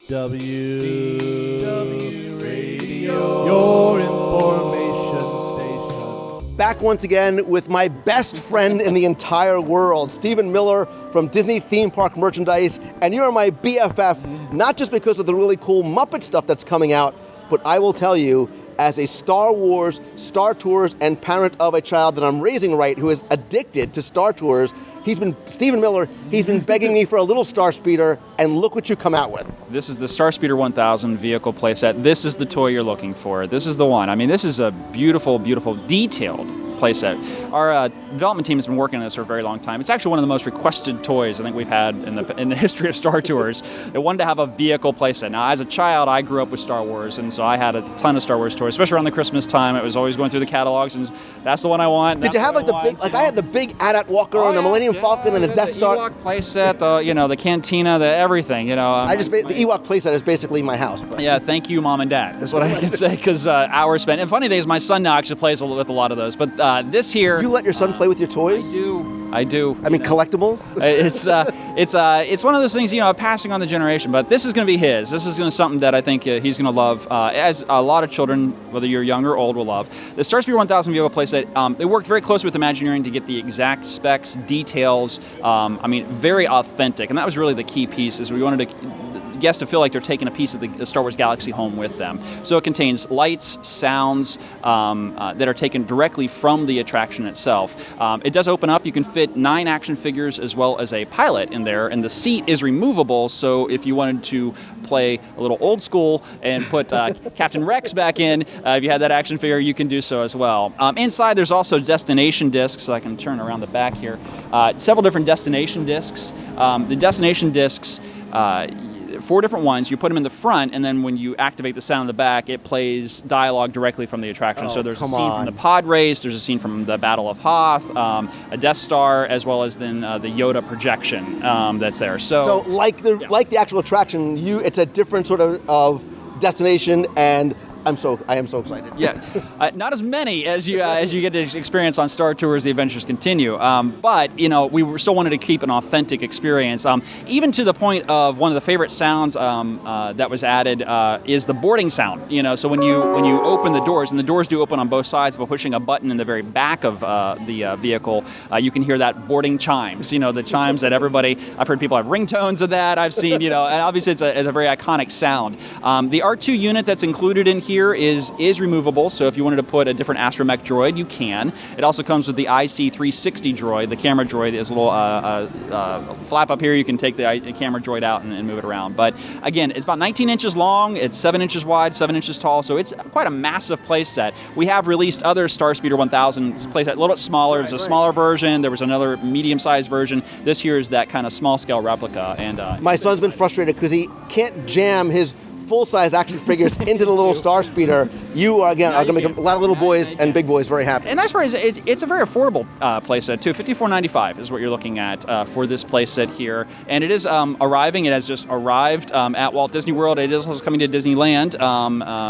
DW Radio, your information station. Back once again with my best friend in the entire world, Stephen Miller from Disney Theme Park Merchandise, and you're my BFF, not just because of the really cool Muppet stuff that's coming out, but I will tell you, as a Star Wars, Star Tours, and parent of a child that I'm raising right who is addicted to Star Tours, Stephen Miller, he's been begging me for a little Starspeeder, and look what you come out with. This is the Starspeeder 1000 vehicle playset. This is the toy you're looking for. This is the one. I mean, this is a beautiful, beautiful, detailed playset. Our development team has been working on this for a very long time. It's actually one of the most requested toys I think we've had in the history of Star Tours. They wanted to have a vehicle playset. Now, as a child, I grew up with Star Wars, and so I had a ton of Star Wars toys, especially around the Christmas time. It was always going through the catalogs, and that's the one I want. Did you have like the big, I had the big AT-AT Walker and the Millennium Falcon and the Death Star. The Ewok playset, the cantina, the everything, the Ewok playset is basically my house. But. Yeah, thank you, Mom and Dad, is what I can say, because hours spent. And funny thing is, my son now actually plays with a lot of those. But this here, you let your son play with your toys? I do. I mean, collectibles? It's one of those things, passing on the generation. But this is going to be his. This is going to be something that I think he's going to love, as a lot of children, whether you're young or old, will love. The Starspeeder 1000 vehicle playset, they worked very closely with Imagineering to get the exact specs, details. Very authentic, and that was really the key piece. Is we wanted guests to feel like they're taking a piece of the Star Wars galaxy home with them. So it contains lights, sounds that are taken directly from the attraction itself. It does open up. You can fit 9 action figures as well as a pilot in there, and the seat is removable, so if you wanted to play a little old school and put Captain Rex back in, if you had that action figure, you can do so as well. Inside, there's also destination discs, so I can turn around the back here. Several different destination discs. The destination discs, 4 different ones. You put them in the front, and then when you activate the sound in the back, it plays dialogue directly from the attraction. So there's a scene from the pod race, there's a scene from the Battle of Hoth, a Death Star, as well as then the Yoda projection that's there. So like the actual attraction, it's a different sort of destination, and I am so excited. Yeah, not as many as you get to experience on Star Tours. The adventures continue, but we still wanted to keep an authentic experience, even to the point of one of the favorite sounds that was added is the boarding sound. So when you open the doors, and the doors do open on both sides, by pushing a button in the very back of the vehicle, you can hear that boarding chimes. The chimes that everybody. I've heard people have ringtones of that. I've seen and obviously it's a very iconic sound. The R2 unit that's included in here is removable, so if you wanted to put a different astromech droid, you can. It also comes with the IC360 droid, the camera droid. There's a little flap up here. You can take the camera droid out and move it around. But again, it's about 19 inches long, it's 7 inches wide, 7 inches tall, so it's quite a massive place set. We have released other Starspeeder 1000 playset, a little bit smaller. There's a smaller version, there was another medium-sized version. This here is that kind of small-scale replica. And my son's been frustrated because he can't jam his full-size action figures into the little Starspeeder. You are going to make a lot of little boys and big boys very happy. And that's part is it's a very affordable playset too. $54.95 is what you're looking at for this playset here, and it is arriving. It has just arrived at Walt Disney World. It is also coming to Disneyland.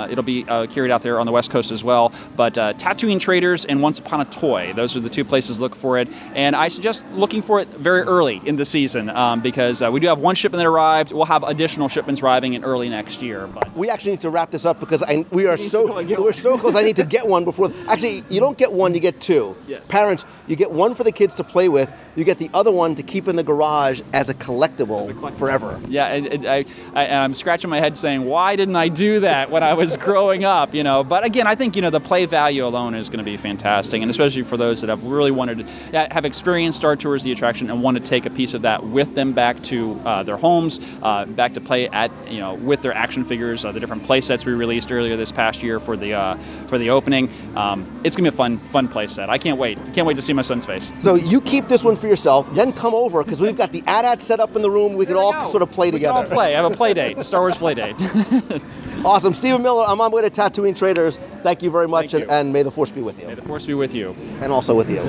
It'll be carried out there on the West Coast as well. But Tatooine Traders and Once Upon a Toy, those are the 2 places to look for it. And I suggest looking for it very early in the season because we do have 1 shipment that arrived. We'll have additional shipments arriving in early next year. But we actually need to wrap this up because we're so close. I need to get one before. Actually, you don't get one; you get 2. Yeah. Parents, you get one for the kids to play with. You get the other one to keep in the garage as a collectible forever. Yeah, and I'm scratching my head saying, why didn't I do that when I was growing up? But again, I think the play value alone is going to be fantastic, and especially for those that have really wanted to have experienced Star Tours, the attraction, and want to take a piece of that with them back to their homes, back to play at with their action figures, the different play sets we released earlier this past year for the opening. It's gonna be a fun play set. I can't wait to see my son's face. So you keep this one for yourself, then come over because we've got the AT-AT set up in the room. We can all sort of play together. We can all play. I have a play date, a Star Wars play date. Awesome. Stephen Miller, I'm on my way to Tatooine Traders. Thank you very much, Thank you. And may the Force be with you. May the Force be with you. And also with you.